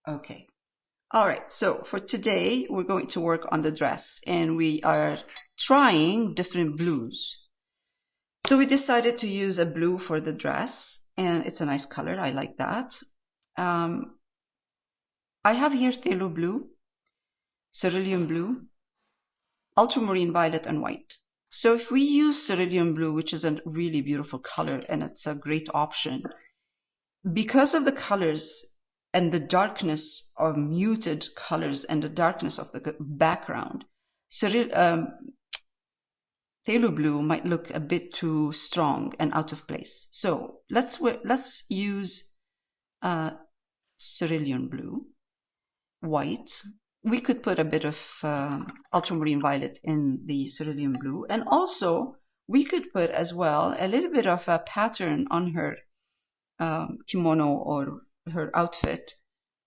Okay. All right. So for today, we're going to work on the dress and we are trying different blues. So we decided to use a blue for the dress and it's a nice color. I like that. I have here phthalo blue, cerulean blue, ultramarine violet, and white. So if we use cerulean blue, which is a really beautiful color and it's a great option, because of the colors and the darkness of muted colors and the darkness of the background, phthalo blue might look a bit too strong and out of place. So let's use cerulean blue, white. We could put a bit of ultramarine violet in the cerulean blue, and also we could put as well a little bit of a pattern on her kimono or her outfit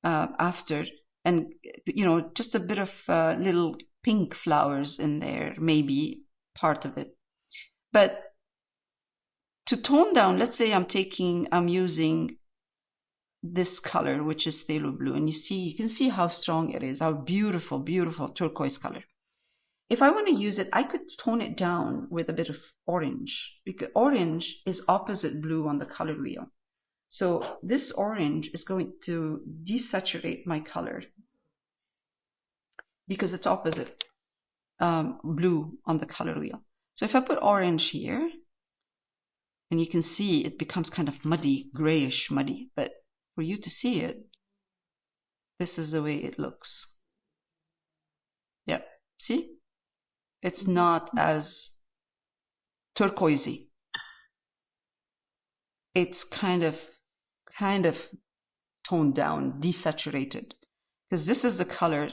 after, and just a bit of little pink flowers in there, maybe part of it. But to tone down, let's say I'm using this color, which is phthalo blue, and you can see how strong it is, how beautiful, beautiful turquoise color. If I want to use it, I could tone it down with a bit of orange, because orange is opposite blue on the color wheel. So this orange is going to desaturate my color because it's opposite blue on the color wheel. So if I put orange here, and you can see it becomes kind of muddy, grayish muddy, but for you to see it, this is the way it looks. Yep, see? It's not as turquoisey. It's kind of toned down, desaturated, because this is the color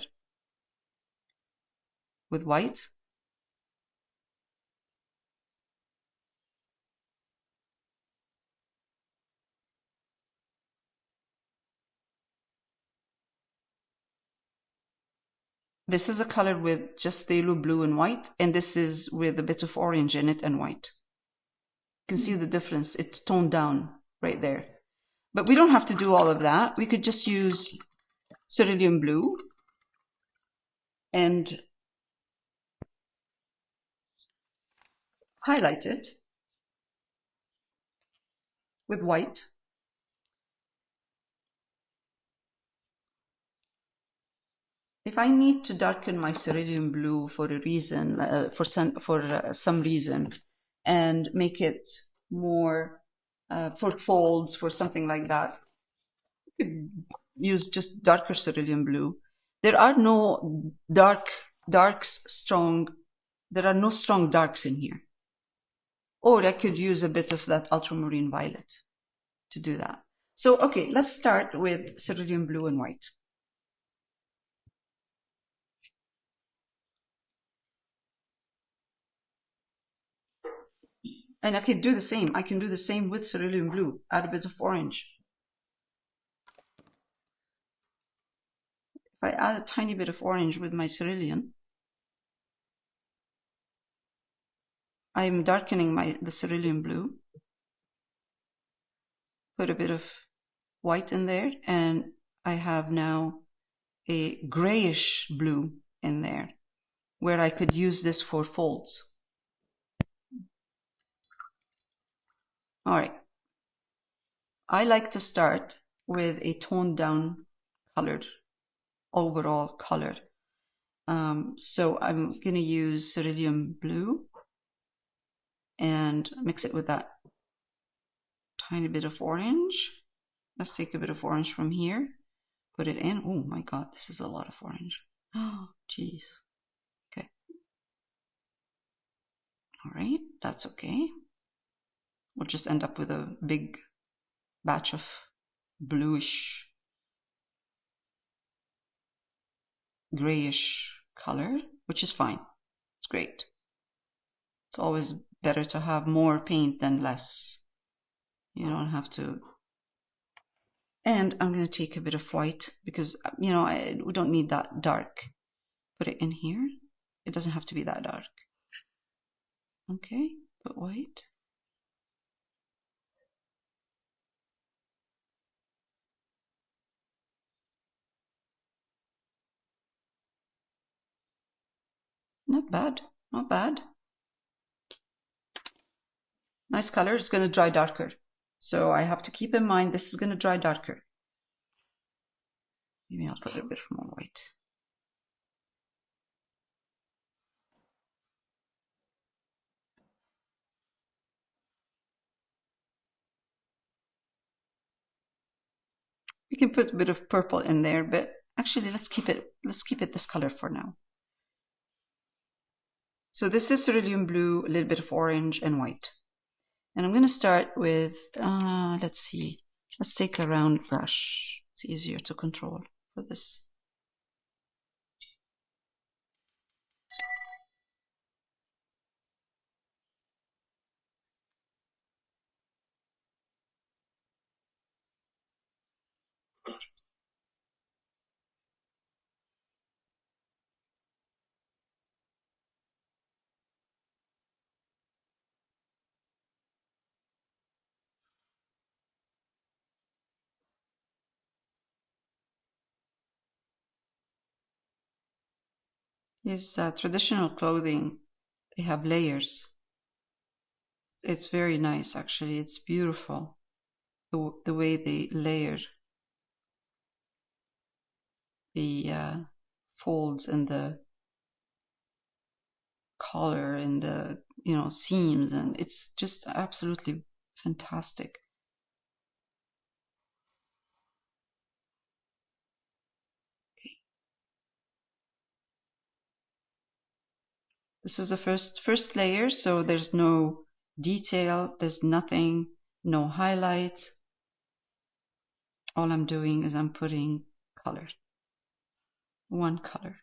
with white. This is a color with just phthalo blue and white, and this is with a bit of orange in it and white. You can see the difference. It's toned down right there. But we don't have to do all of that. We could just use cerulean blue and highlight it with white. If I need to darken my cerulean blue for a reason, for some reason, and make it more for folds, for something like that, you could use just darker cerulean blue. There are no there are no strong darks in here. Or I could use a bit of that ultramarine violet to do that. So, okay, let's start with cerulean blue and white. And I can do the same. I can do the same with cerulean blue. Add a bit of orange. If I add a tiny bit of orange with my cerulean, I'm darkening the cerulean blue. Put a bit of white in there, and I have now a grayish blue in there, where I could use this for folds. All right. I like to start with a toned down colored overall color. So I'm going to use cerulean blue and mix it with that tiny bit of orange. Let's take a bit of orange from here, put it in. Oh my God, this is a lot of orange. Oh, geez. Okay. All right, that's okay. We'll just end up with a big batch of bluish, grayish color, which is fine. It's great. It's always better to have more paint than less. You don't have to. And I'm going to take a bit of white because, we don't need that dark. Put it in here. It doesn't have to be that dark. Okay, put white. Not bad, not bad. Nice color. It's going to dry darker. So I have to keep in mind this is going to dry darker. Maybe I'll put a bit more white. We can put a bit of purple in there, but actually let's keep it this color for now. So this is cerulean blue, a little bit of orange and white. And I'm going to start with, let's see, let's take a round brush. It's easier to control for this. These traditional clothing, they have layers. It's very nice, actually. It's beautiful, the way they layer the folds and the collar and the seams, and it's just absolutely fantastic. Okay. This is the first layer, so there's no detail, there's nothing, no highlights. All I'm doing is I'm putting color, one color.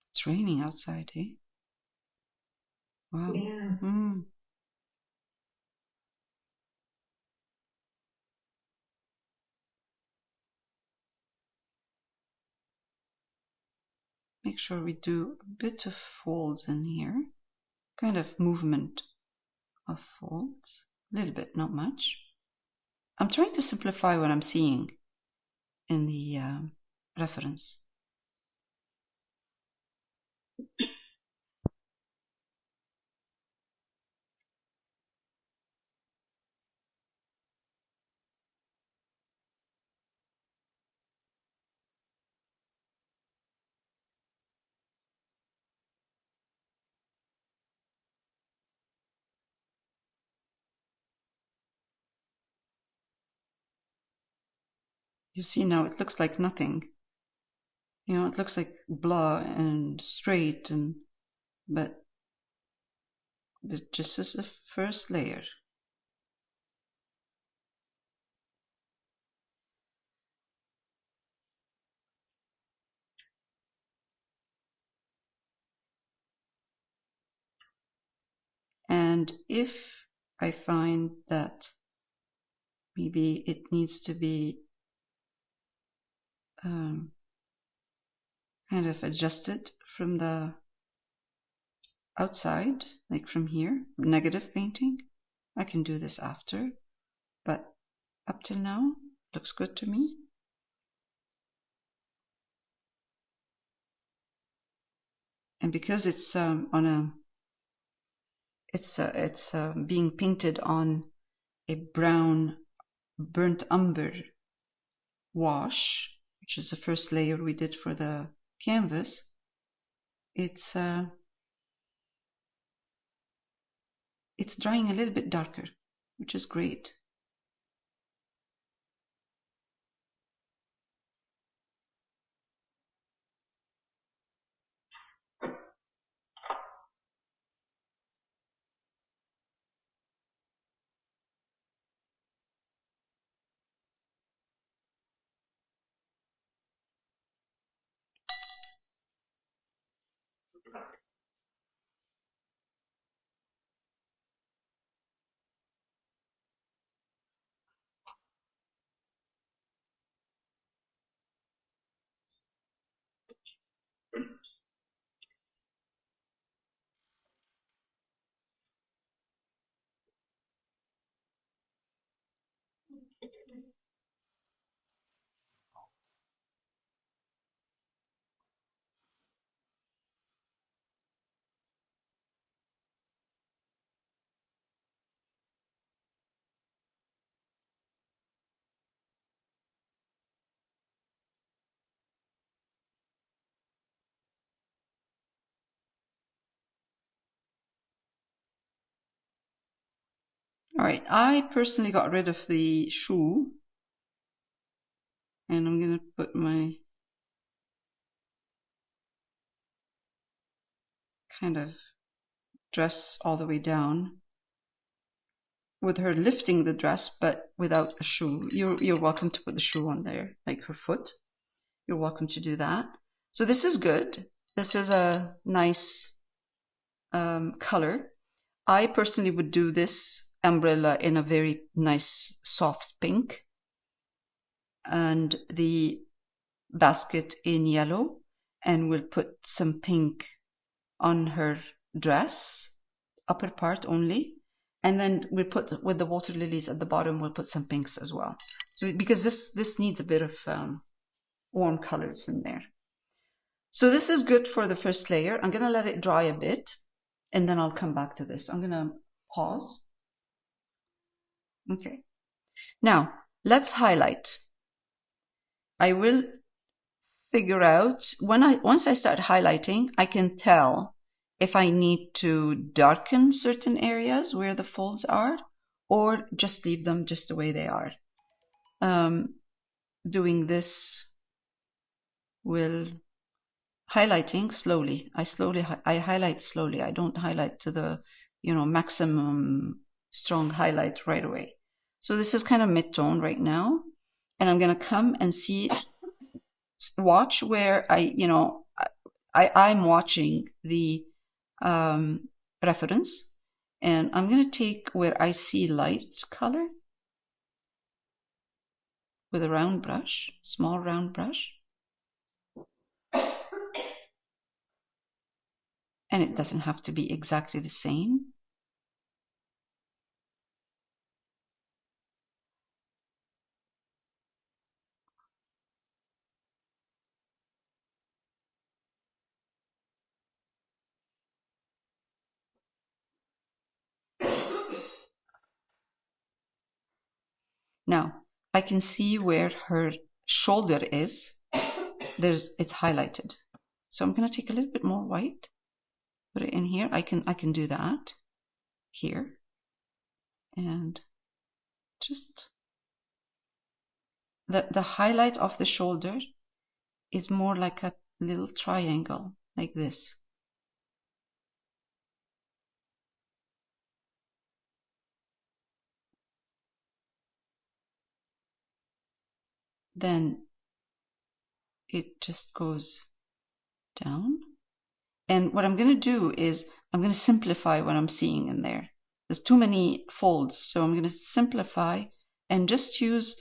It's raining outside, eh? Wow. Yeah. Make sure we do a bit of folds in here, kind of movement of folds, a little bit, not much. I'm trying to simplify what I'm seeing in the reference. You see now it looks like nothing. It looks like blah and straight, but this just is the first layer. And if I find that maybe it needs to be kind of adjusted from the outside, like from here, negative painting, I can do this after, but up till now, looks good to me. And because it's being painted on a brown burnt umber wash, which is the first layer we did for the canvas, it's drying a little bit darker, which is great. All right, I personally got rid of the shoe, and I'm going to put my kind of dress all the way down with her lifting the dress, but without a shoe. You're welcome to put the shoe on there, like her foot. You're welcome to do that. So this is good. This is a nice color. I personally would do this umbrella in a very nice soft pink, and the basket in yellow, and we'll put some pink on her dress, upper part only, and then we put, with the water lilies at the bottom, we'll put some pinks as well. So because this needs a bit of warm colors in there. So this is good for the first layer. I'm gonna let it dry a bit, and then I'll come back to this. I'm gonna pause. Okay. Now let's highlight. I will figure out once I start highlighting, I can tell if I need to darken certain areas where the folds are, or just leave them just the way they are. Doing this will highlighting slowly. I highlight slowly. I don't highlight to the maximum strong highlight right away. So this is kind of mid-tone right now, and I'm gonna come and watch where I'm watching the reference, and I'm going to take where I see light color with a round brush, small round brush, and it doesn't have to be exactly the same. Now I can see where her shoulder is. It's highlighted. So I'm going to take a little bit more white, put it in here. I can do that here, and just the highlight of the shoulder is more like a little triangle, like this. Then it just goes down. And what I'm going to do is I'm going to simplify what I'm seeing in there. There's too many folds, so I'm going to simplify and just use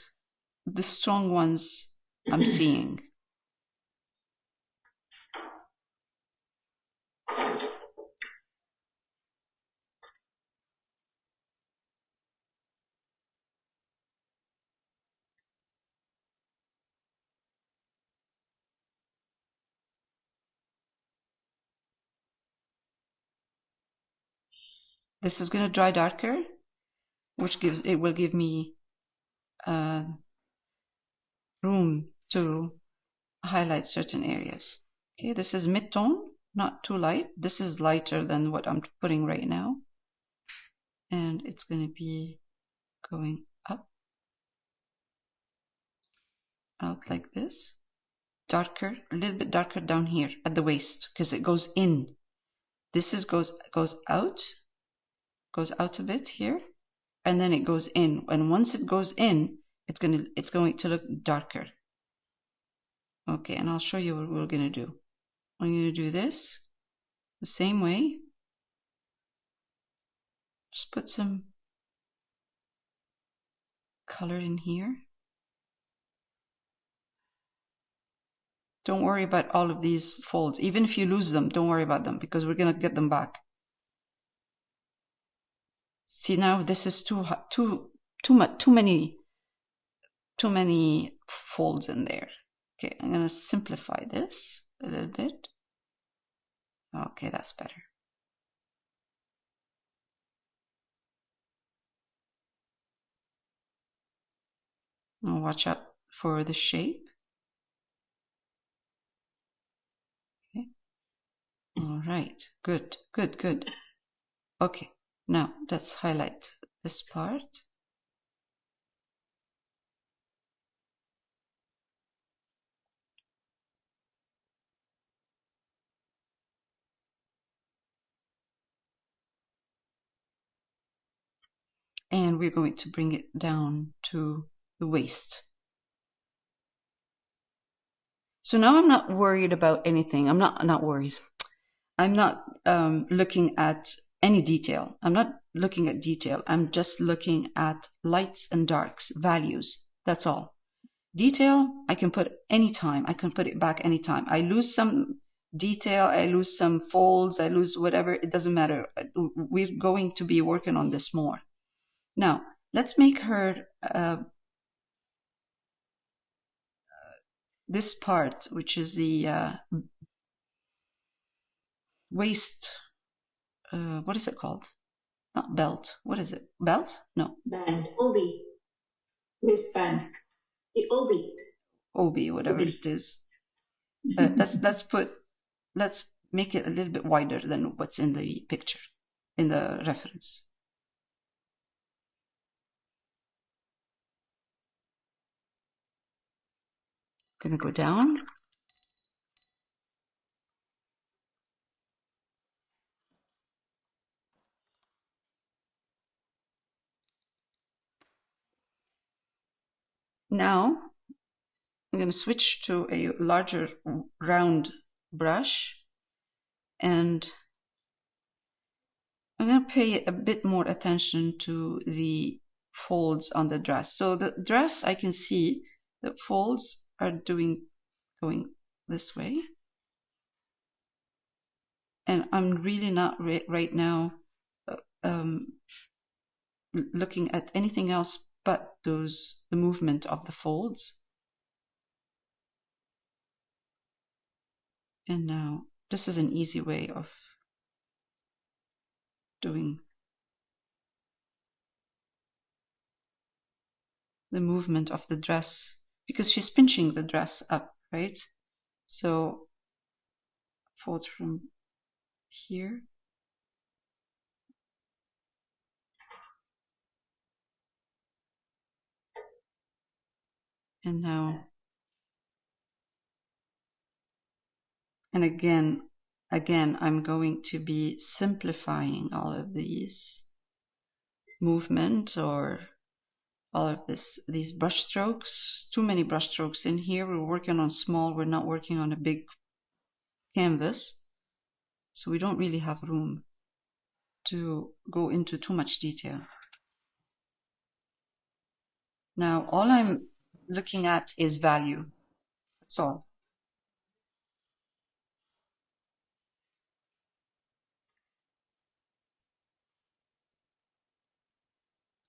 the strong ones I'm seeing. This is going to dry darker, which will give me room to highlight certain areas. Okay, this is mid-tone, not too light. This is lighter than what I'm putting right now. And it's going to be going up, out like this. Darker, a little bit darker down here at the waist, because it goes in. This goes out a bit here, and then it goes in. And once it goes in, it's going to look darker. Okay, and I'll show you what we're going to do. I'm going to do this, the same way. Just put some color in here. Don't worry about all of these folds. Even if you lose them, don't worry about them because we're going to get them back. See, now this is too many folds in there. Okay, I'm going to simplify this a little bit. Okay, that's better. Now watch out for the shape. Okay. All right, good, good, good. Okay, now let's highlight this part. And we're going to bring it down to the waist. So now I'm not worried about anything. I'm not worried. I'm not looking at any detail. I'm not looking at detail. I'm just looking at lights and darks, values. That's all. Detail, I can put anytime. I can put it back anytime. I lose some detail, I lose some folds, I lose whatever. It doesn't matter. We're going to be working on this more. Now, let's make her this part, which is the waist, what is it called? Not belt. What is it? Belt? No. Band. Obi. Waistband. The obi. Obi, whatever Obi. it is. Let's make it a little bit wider than what's in the picture, in the reference. Gonna go down. Now I'm going to switch to a larger round brush and I'm going to pay a bit more attention to the folds on the dress. So the dress, I can see the folds are going this way. And I'm really not right now looking at anything else but the movement of the folds. And now this is an easy way of doing the movement of the dress because she's pinching the dress up, right? So folds from here. And now, and again, I'm going to be simplifying all of these movements or all of these brush strokes. Too many brush strokes in here. We're working on small. We're not working on a big canvas. So we don't really have room to go into too much detail. Now, all I'm looking at is value. That's all.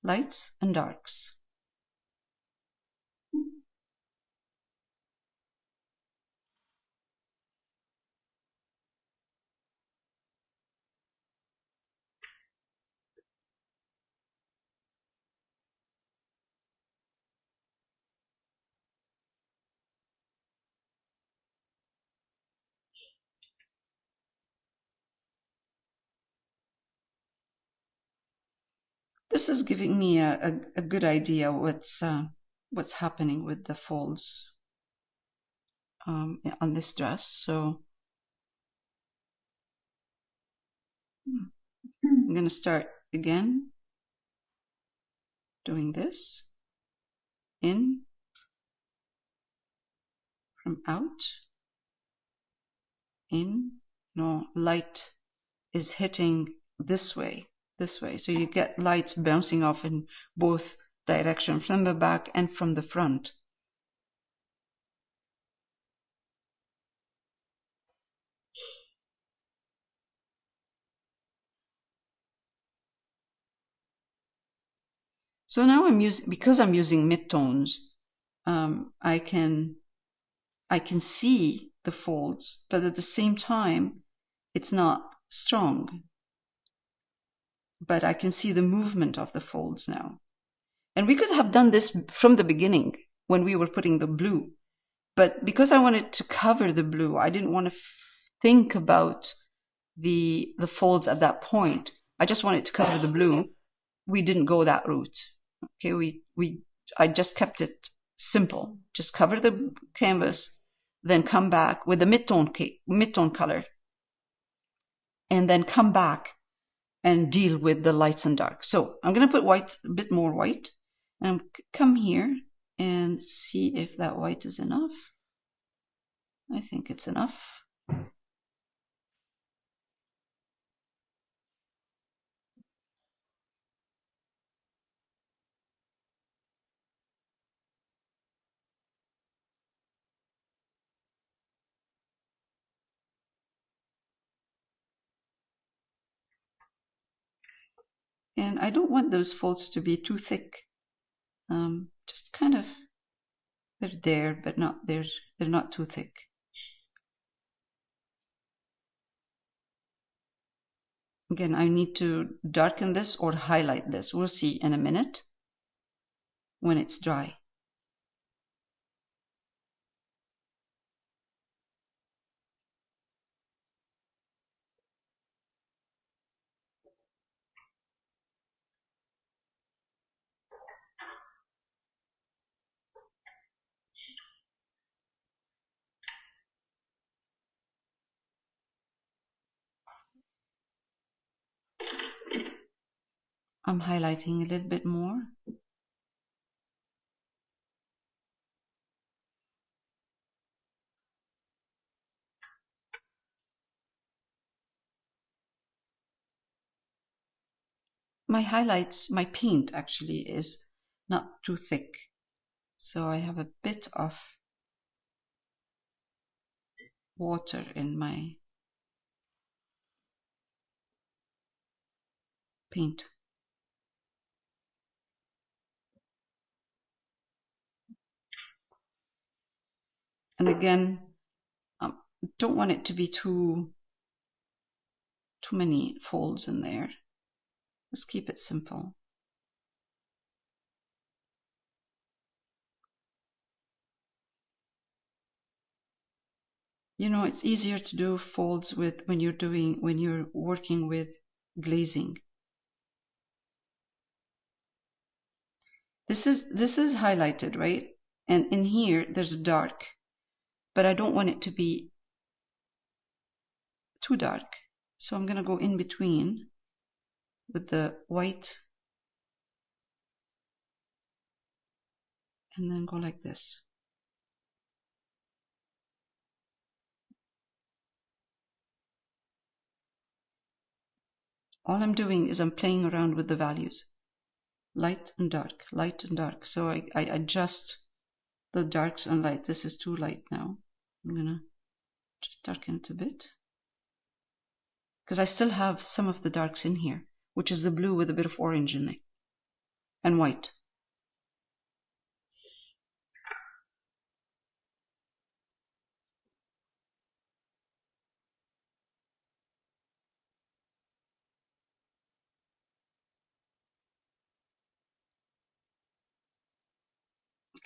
Lights and darks. This is giving me a good idea what's happening with the folds on this dress. So I'm going to start again doing this in from out in, no, light is hitting this way. So you get lights bouncing off in both directions, from the back and from the front. So now because I'm using midtones, I can see the folds, but at the same time, it's not strong. But I can see the movement of the folds now. And we could have done this from the beginning when we were putting the blue. But because I wanted to cover the blue, I didn't want to think about the folds at that point. I just wanted to cover the blue. We didn't go that route. Okay, I just kept it simple. Just cover the canvas, then come back with the midtone color, and then come back and deal with the lights and darks. So I'm going to put white, a bit more white, and come here and see if that white is enough. I think it's enough. And I don't want those folds to be too thick. Just kind of, they're there, but they're not too thick. Again, I need to darken this or highlight this. We'll see in a minute when it's dry. I'm highlighting a little bit more. My highlights, my paint actually is not too thick. So I have a bit of water in my paint. And again, don't want it to be too many folds in there. Let's keep it simple. You know, it's easier to do folds when you're working with glazing. This is highlighted, right? And in here there's a dark, but I don't want it to be too dark. So I'm going to go in between with the white and then go like this. All I'm doing is I'm playing around with the values. Light and dark, light and dark. So I adjust the darks and light. This is too light now. I'm going to just darken it a bit. Because I still have some of the darks in here, which is the blue with a bit of orange in there. And white.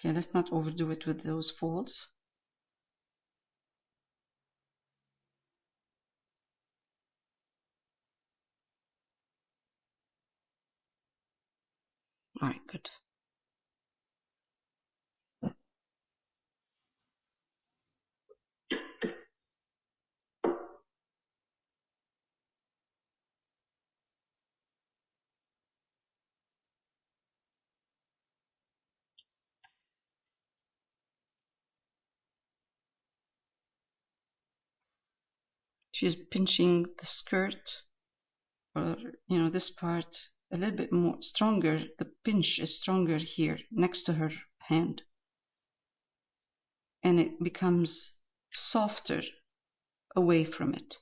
Okay, let's not overdo it with those folds. All right, good. She's pinching the skirt. or, you know, this part a little bit more stronger. The pinch is stronger here next to her hand. And it becomes softer away from it.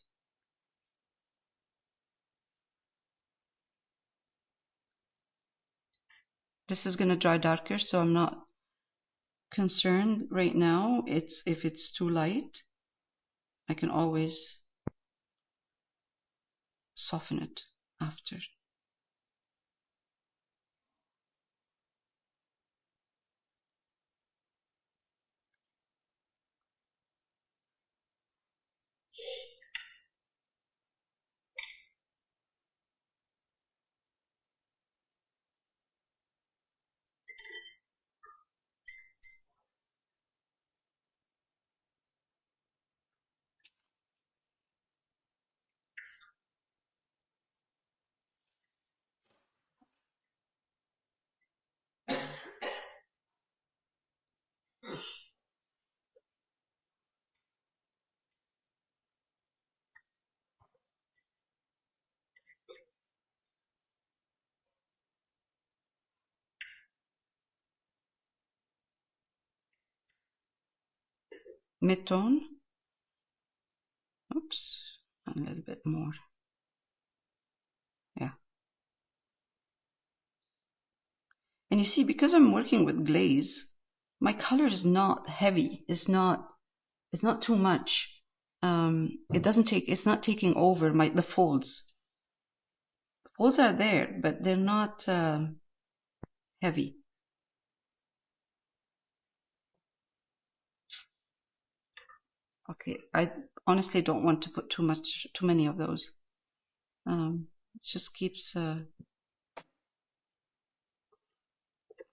This is going to dry darker, so I'm not concerned right now. If it's too light, I can always soften it after. Mid-tone. Oops, a little bit more. Yeah. And you see, because I'm working with glaze, my color is not heavy. It's not too much. It's not taking over the folds. The folds are there, but they're not heavy. Okay, I honestly don't want to put too many of those. It just keeps, I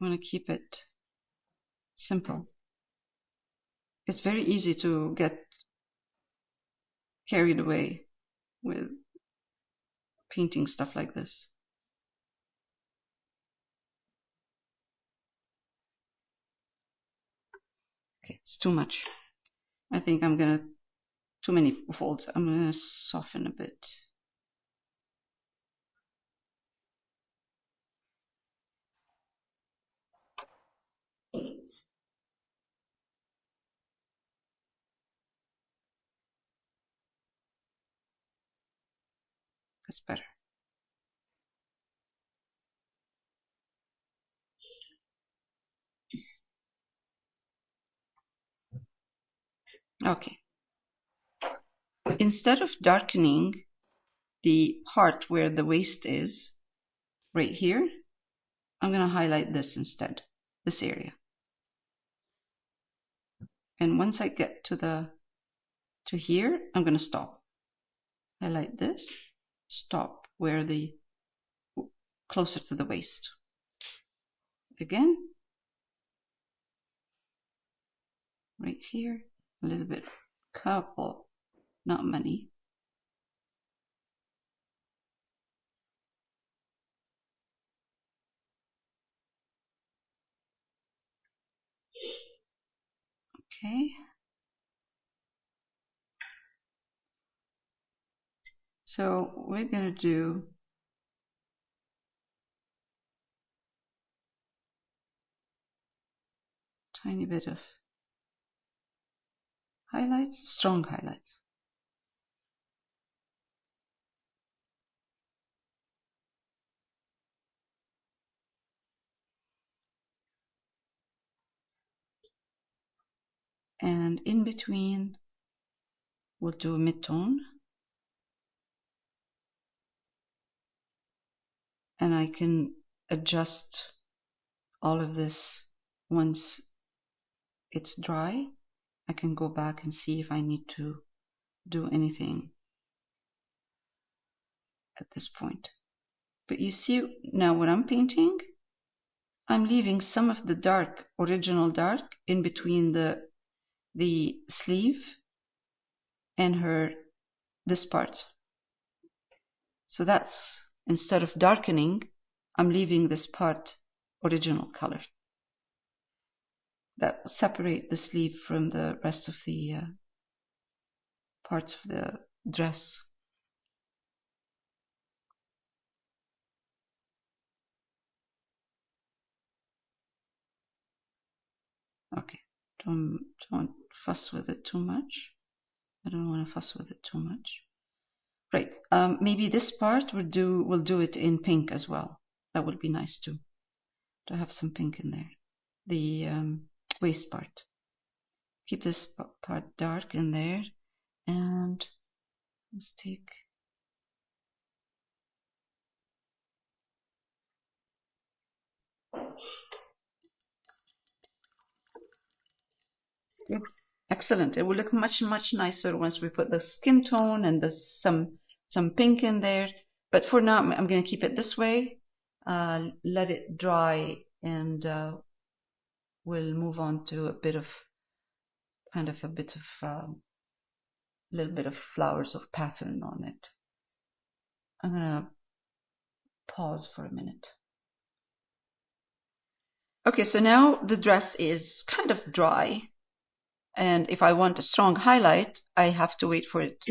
want to keep it simple. It's very easy to get carried away with painting stuff like this. Okay, it's too much. I think I'm gonna, too many folds. I'm gonna soften a bit. That's better. Okay. Instead of darkening the part where the waist is, right here, I'm going to highlight this instead, this area. And once I get to here, I'm going to stop. Highlight this, stop where closer to the waist. Again, right here, a little bit, couple, not many. Okay. So we're going to do a tiny bit of highlights, strong highlights. And in between, we'll do a mid-tone. And I can adjust all of this once it's dry. I can go back and see if I need to do anything at this point. But you see now what I'm painting, I'm leaving some of the dark, original dark, in between the sleeve and this part. So that's, instead of darkening, I'm leaving this part original color. That will separate the sleeve from the rest of the parts of the dress. Don't fuss with it too much. I don't want to fuss with it too much. Right. Maybe this part we'll do it in pink as well. That would be nice too, to have some pink in there. The waist part. Keep this part dark in there, and let's take. Good. Excellent. It will look much, much nicer once we put the skin tone and some pink in there. But for now, I'm going to keep it this way. Let it dry, and we'll move on to a bit of little bit of flowers of pattern on it. I'm going to pause for a minute. Okay, so now the dress is kind of dry. And if I want a strong highlight, I have to wait for it.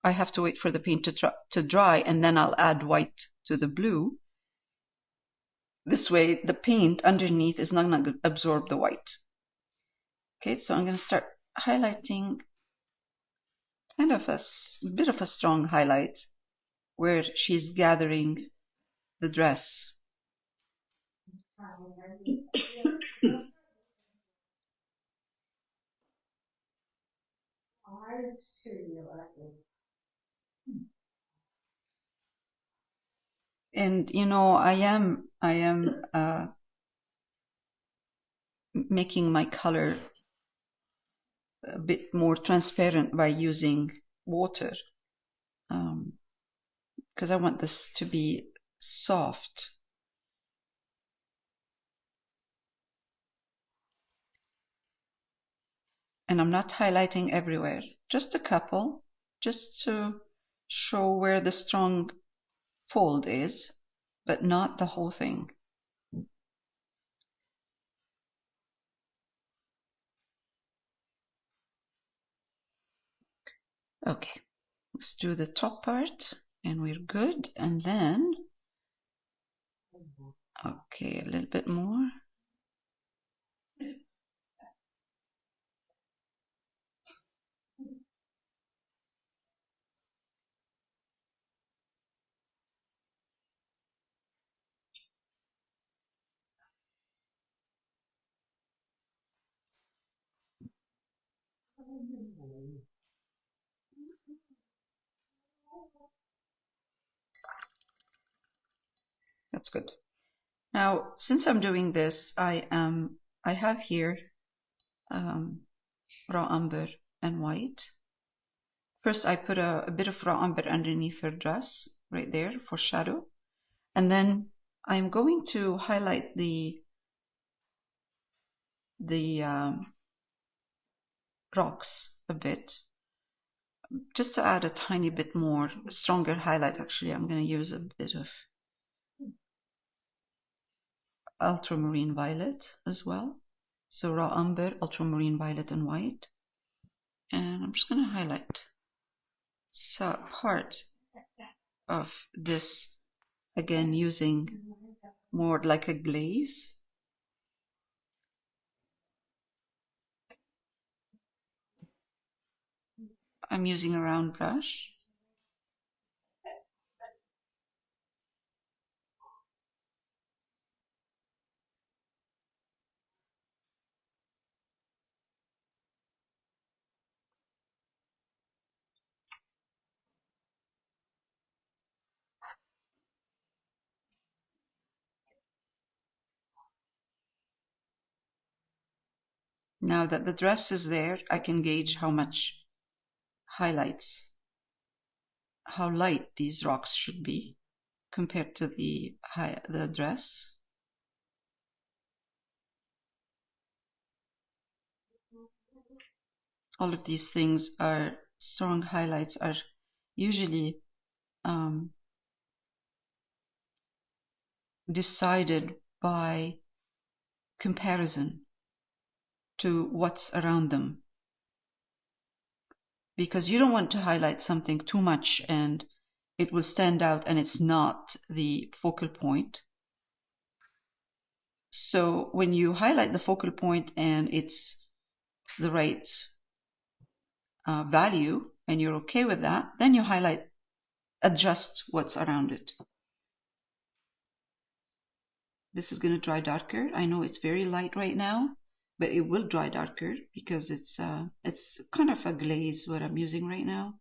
I have to wait for the paint to dry, and then I'll add white to the blue. This way, the paint underneath is not going to absorb the white. Okay, so I'm going to start highlighting kind of a bit of a strong highlight where she's gathering the dress. And you know, I am making my color a bit more transparent by using water, because I want this to be soft. And I'm not highlighting everywhere, just a couple, just to show where the strong fold is, but not the whole thing. Okay, let's do the top part, and we're good. And then, okay, a little bit more. That's good. Now, since I'm doing this, I have here raw umber and white. First, I put a bit of raw umber underneath her dress, right there for shadow. And then I'm going to highlight the rocks a bit, just to add a tiny bit more, stronger highlight. Actually, I'm going to use a bit of ultramarine violet as well. So raw umber, ultramarine violet, and white. And I'm just going to highlight part of this, again using more like a glaze. I'm using a round brush. Now that the dress is there, I can gauge how much highlights, how light these rocks should be compared to the dress. All of these things are strong highlights, are usually decided by comparison to what's around them. Because you don't want to highlight something too much and it will stand out and it's not the focal point. So when you highlight the focal point and it's the right value and you're okay with that, then you highlight, adjust what's around it. This is going to dry darker. I know it's very light right now, but it will dry darker because it's kind of a glaze what I'm using right now.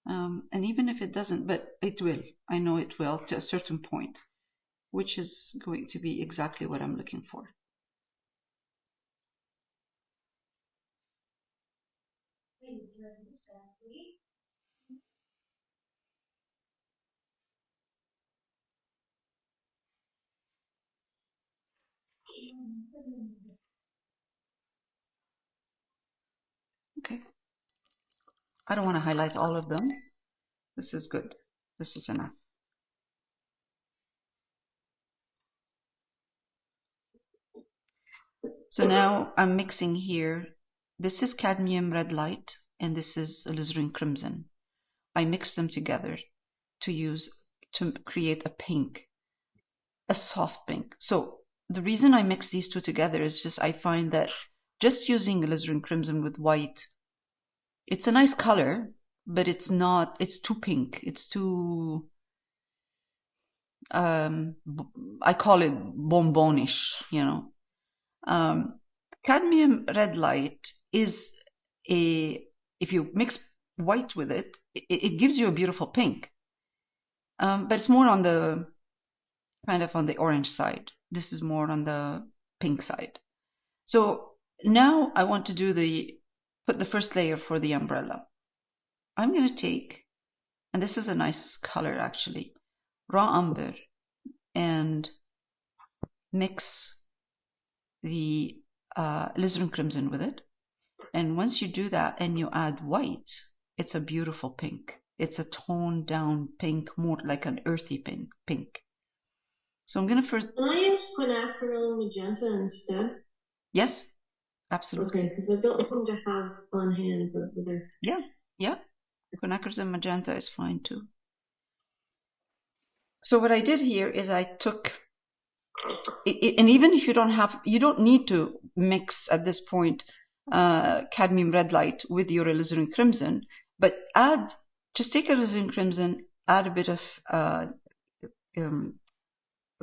And even if it doesn't, but it will. I know it will to a certain point, which is going to be exactly what I'm looking for. Okay. I don't want to highlight all of them. This is good. This is enough. So now I'm mixing here. This is cadmium red light, and this is alizarin crimson. I mix them together to create a pink, a soft pink. So the reason I mix these two together is just I find that just using alizarin crimson with white, it's a nice color, but it's not, it's too pink. It's too, I call it bonbonish, you know. Cadmium red light is if you mix white with it, it gives you a beautiful pink. But it's more on the, kind of on the orange side. This is more on the pink side. So now I want to put the first layer for the umbrella. I'm going to take, and this is a nice color actually, raw umber, and mix the alizarin crimson with it. And once you do that and you add white, it's a beautiful pink. It's a toned down pink, more like an earthy pink. So I'm going to first... Can I use quinacridone magenta instead? Yes, absolutely. Okay, because I don't seem to have on hand, but whether... Yeah. Quinacridone magenta is fine too. So what I did here is I took... and even if you don't need to mix at this point cadmium red light with your alizarin crimson, but just take alizarin crimson, add a bit of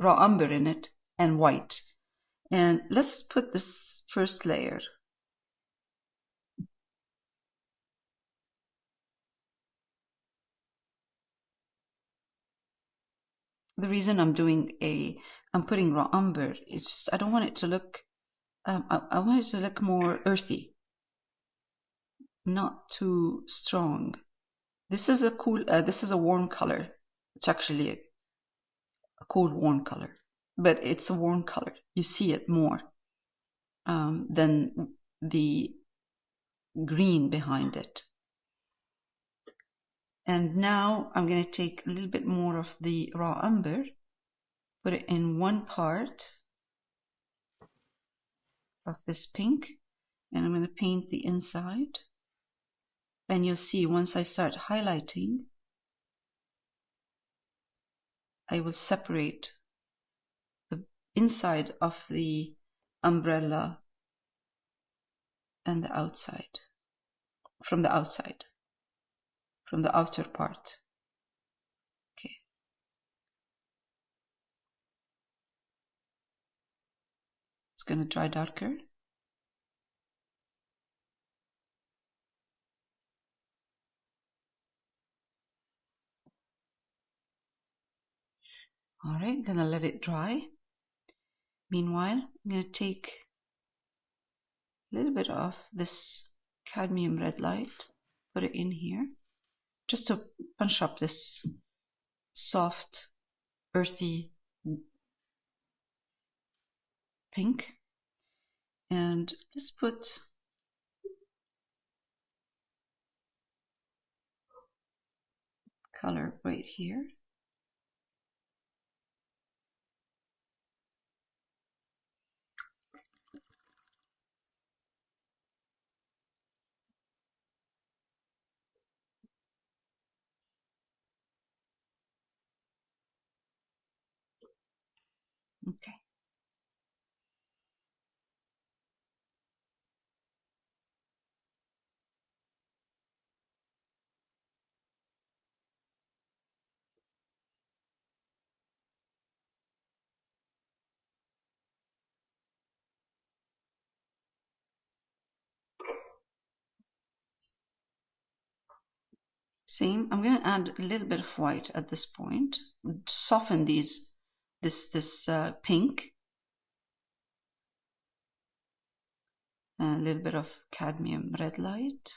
raw umber in it and white. And let's put this first layer. The reason I'm putting raw umber, it's just I don't want it to look, I want it to look more earthy, not too strong. This is a warm color. It's actually a cool warm color, but it's a warm color. You see it more than the green behind it. And now I'm going to take a little bit more of the raw umber, put it in one part of this pink, and I'm going to paint the inside. And you'll see once I start highlighting, I will separate the inside of the umbrella and the outside, from the outside, from the outer part. Okay. It's going to dry darker. All right, gonna let it dry. Meanwhile, I'm gonna take a little bit of this cadmium red light, put it in here, just to punch up this soft, earthy pink. And just put color right here. Okay. Same. I'm going to add a little bit of white at this point. Soften this pink. And a little bit of cadmium red light.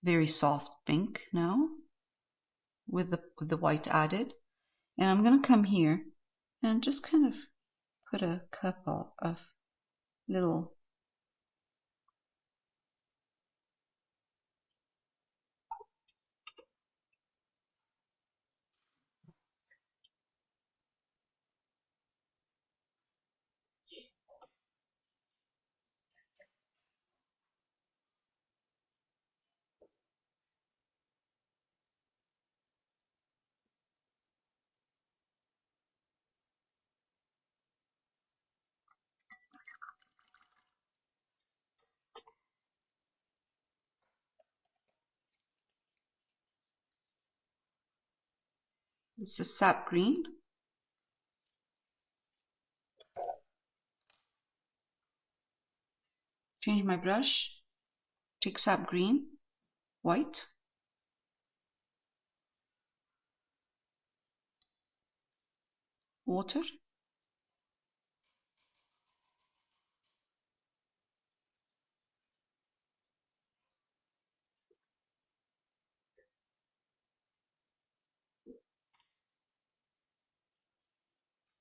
Very soft pink now, with the white added. And I'm going to come here and just kind of put a couple of little This is sap green. Change my brush. Take sap green, white. Water.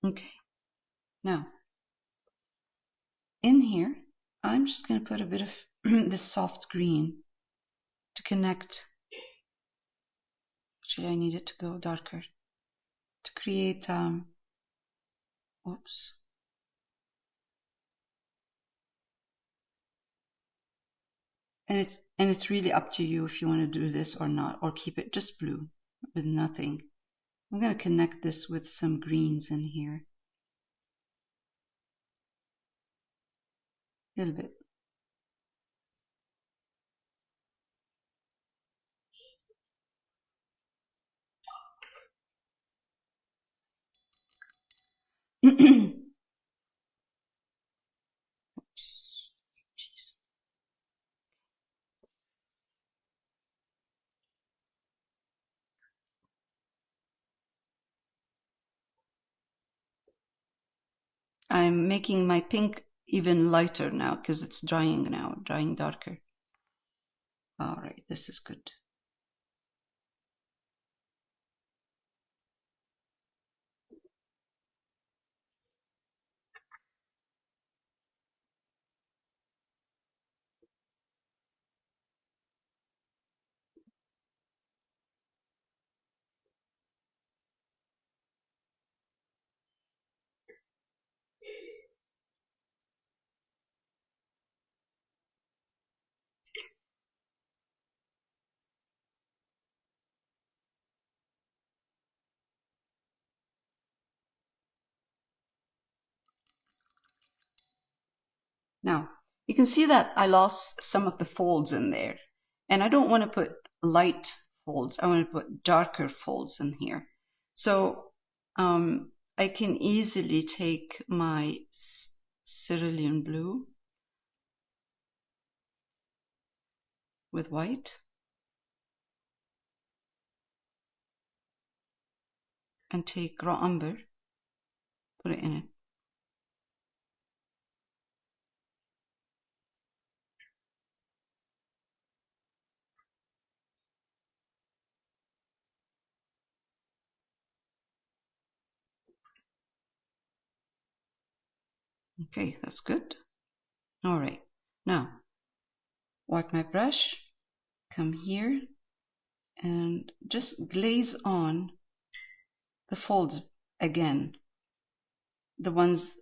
Okay. Now, in here, I'm just going to put a bit of this soft green to connect. Actually, I need it to go darker to create, oops. And it's really up to you if you want to do this or not, or keep it just blue with nothing. I'm going to connect this with some greens in here. A little bit. I'm making my pink even lighter now because it's drying now, drying darker. All right, this is good. Now, you can see that I lost some of the folds in there. And I don't want to put light folds. I want to put darker folds in here. So I can easily take my cerulean blue with white and take raw umber, put it in it. Okay, that's good. All right, now wipe my brush, come here, and just glaze on the folds again, the ones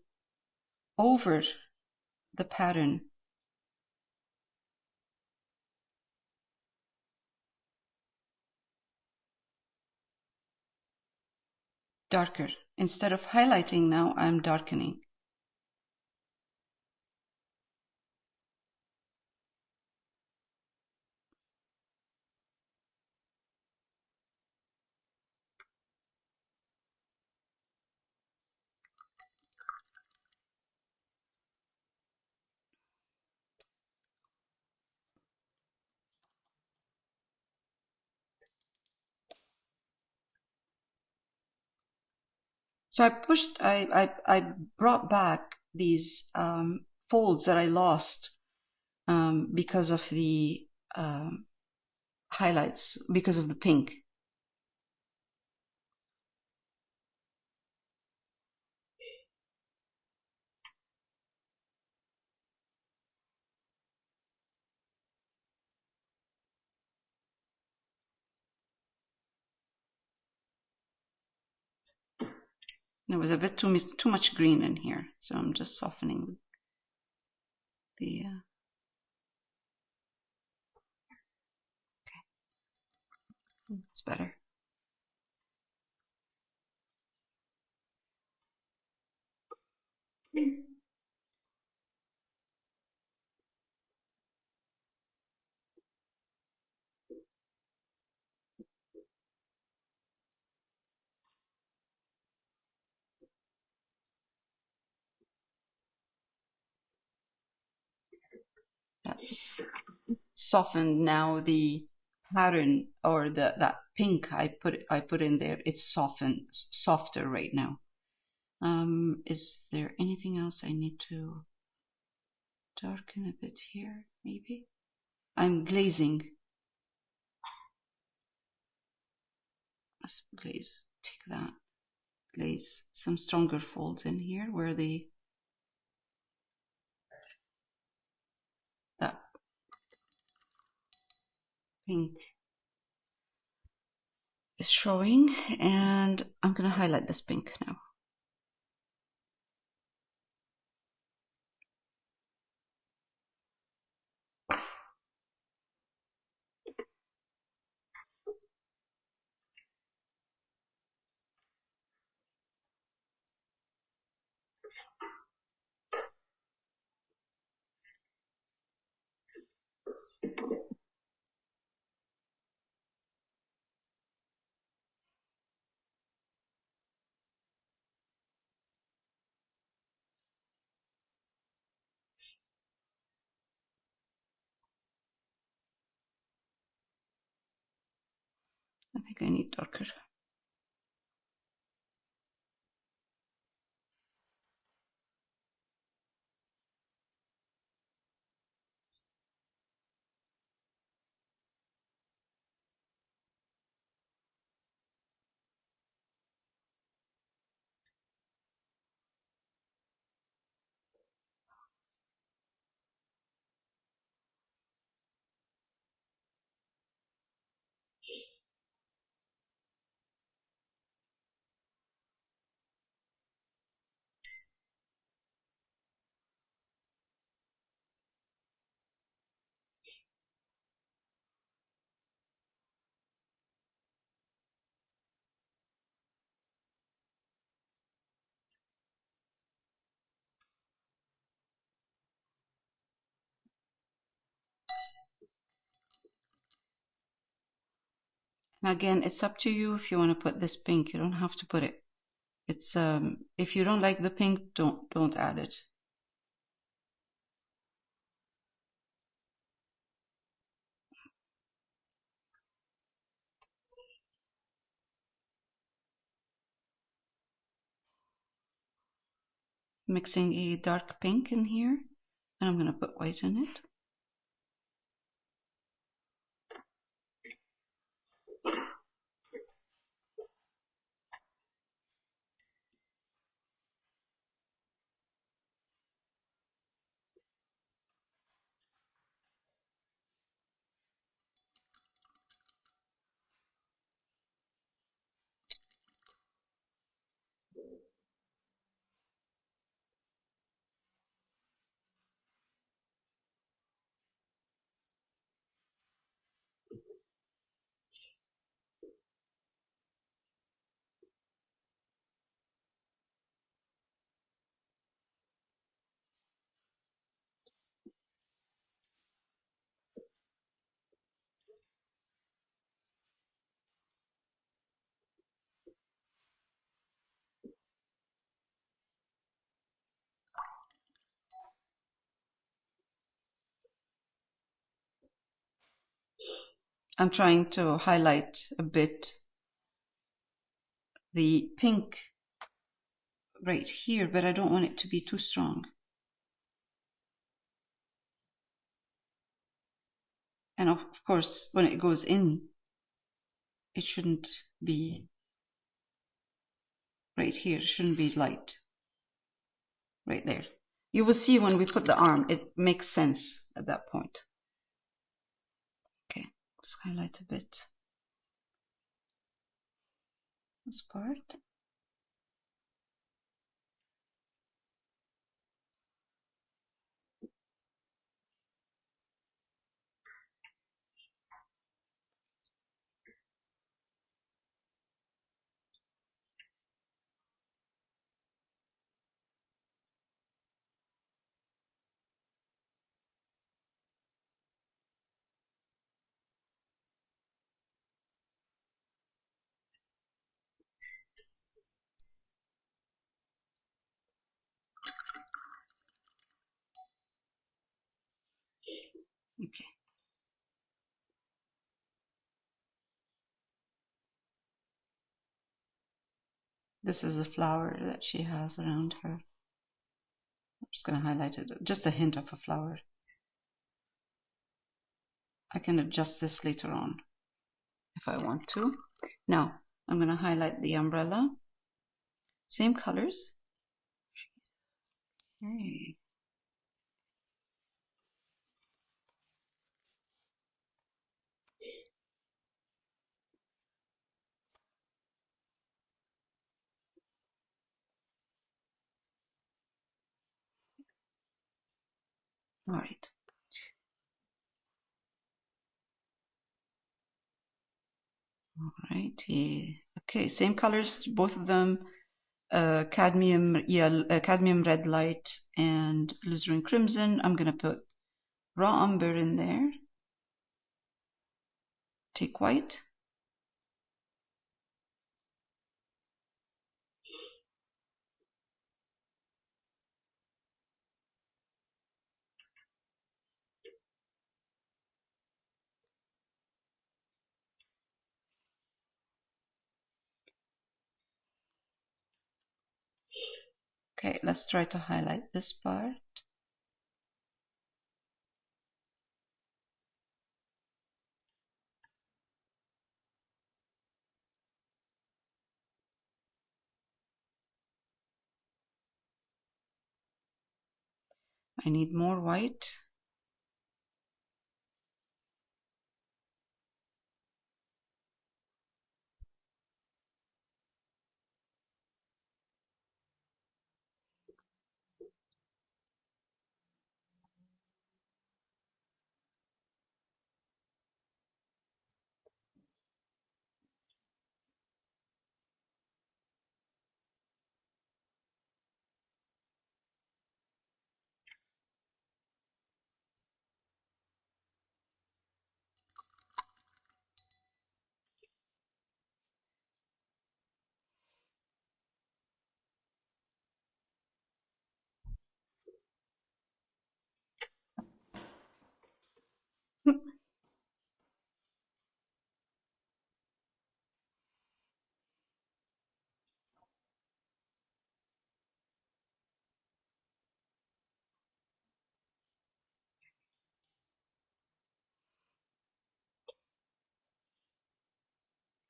over the pattern. Darker. Instead of highlighting now, I'm darkening. So I brought back these folds that I lost because of the highlights, because of the pink. There was a bit too much green in here, so I'm just softening the. It's better. That's softened now. The pattern or that pink I put in there, it's softer right now. Is there anything else I need to darken a bit here? Maybe I'm glazing. Let's glaze. Take that. Glaze some stronger folds in here where that pink is showing, and I'm gonna highlight this pink now. I think I need darker. And again, it's up to you if you want to put this pink. You don't have to put it. It's if you don't like the pink, don't add it. Mixing a dark pink in here, and I'm gonna put white in it. I'm trying to highlight a bit the pink right here, but I don't want it to be too strong. And of course, when it goes in, it shouldn't be right here. It shouldn't be light. Right there. You will see when we put the arm, it makes sense at that point. Okay, let's highlight a bit this part. Okay. This is the flower that she has around her. I'm just going to highlight it, just a hint of a flower. I can adjust this later on if I want to. Now, I'm going to highlight the umbrella. Same colors. Okay. All right. All right. Yeah. Okay, same colors, both of them. Cadmium yellow, cadmium red light, and alizarin crimson. I'm gonna put raw umber in there. Take white. Okay, let's try to highlight this part. I need more white.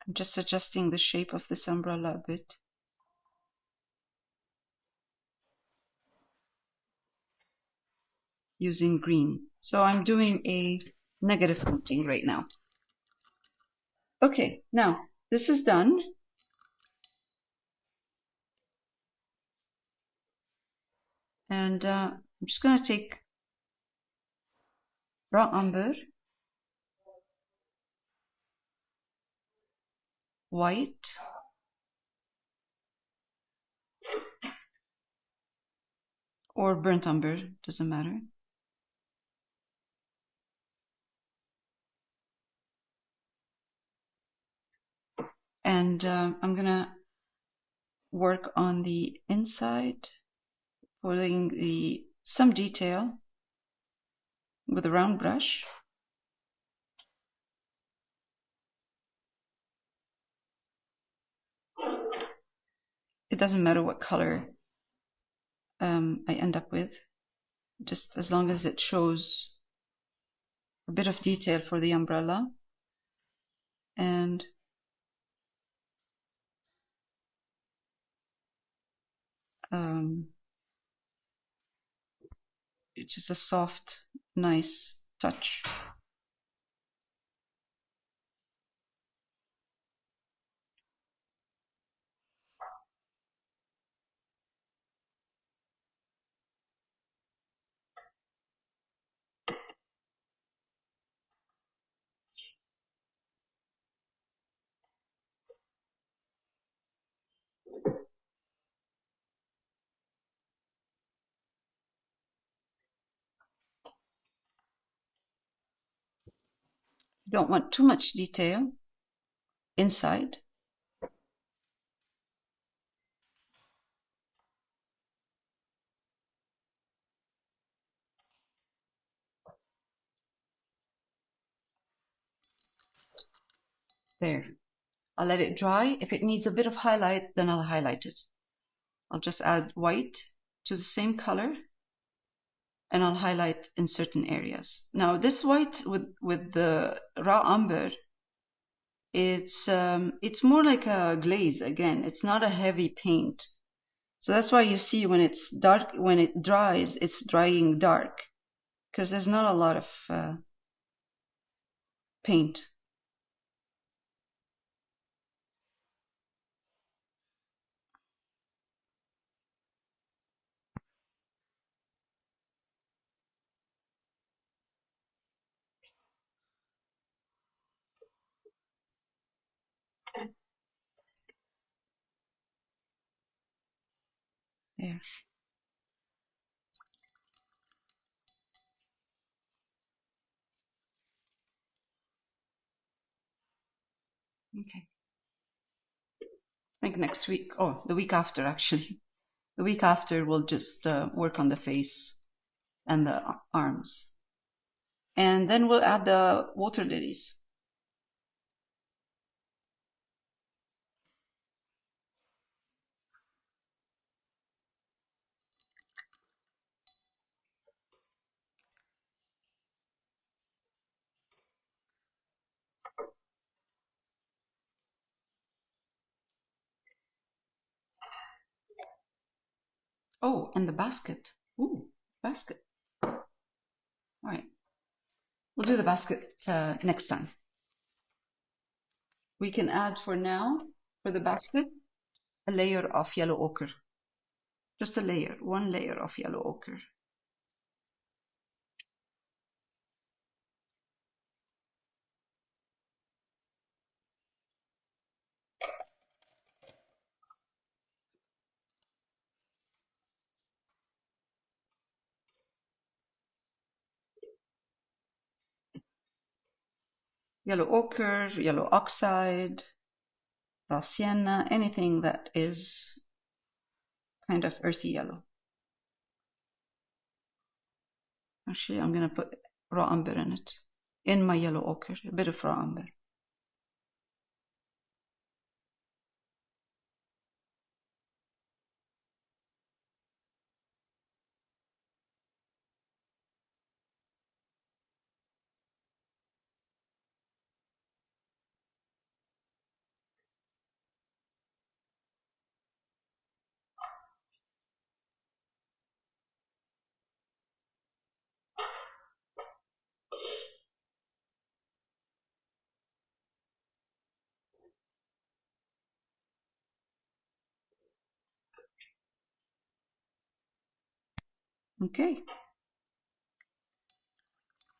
I'm just adjusting the shape of this umbrella a bit. Using green. So I'm doing a negative painting right now. Okay, now this is done. And I'm just going to take raw umber, white, or burnt umber, doesn't matter. And I'm going to work on the inside, putting some detail with a round brush. It doesn't matter what color I end up with, just as long as it shows a bit of detail for the umbrella. And it's just a soft, nice touch. You don't want too much detail inside. There. I'll let it dry. If it needs a bit of highlight, then I'll highlight it. I'll just add white to the same color, and I'll highlight in certain areas. Now this white with the raw umber, it's more like a glaze again. It's not a heavy paint. So that's why you see when it's dark, when it dries, it's drying dark, because there's not a lot of paint. There. Okay. I think next week, oh, the week after actually. The week after we'll just work on the face and the arms. And then we'll add the water lilies. Oh, and the basket. Ooh, basket. All right. We'll do the basket next time. We can add for now, for the basket, a layer of yellow ochre. Just a layer, one layer of yellow ochre. Yellow ochre, yellow oxide, raw sienna, anything that is kind of earthy yellow. Actually, I'm going to put raw umber in it, in my yellow ochre, a bit of raw umber. Okay.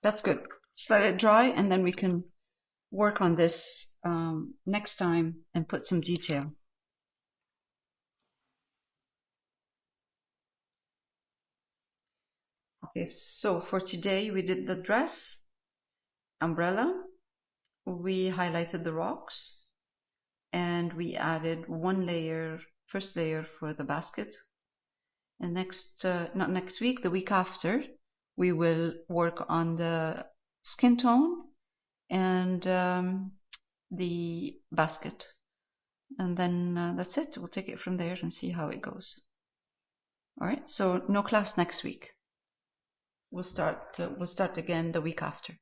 That's good. Just let it dry, and then we can work on this next time and put some detail. Okay, so for today we did the dress, umbrella, we highlighted the rocks, and we added one layer, first layer for the basket. And next, not next week, the week after, we will work on the skin tone and the basket. And then that's it. We'll take it from there and see how it goes. All right. So no class next week. We'll start again the week after.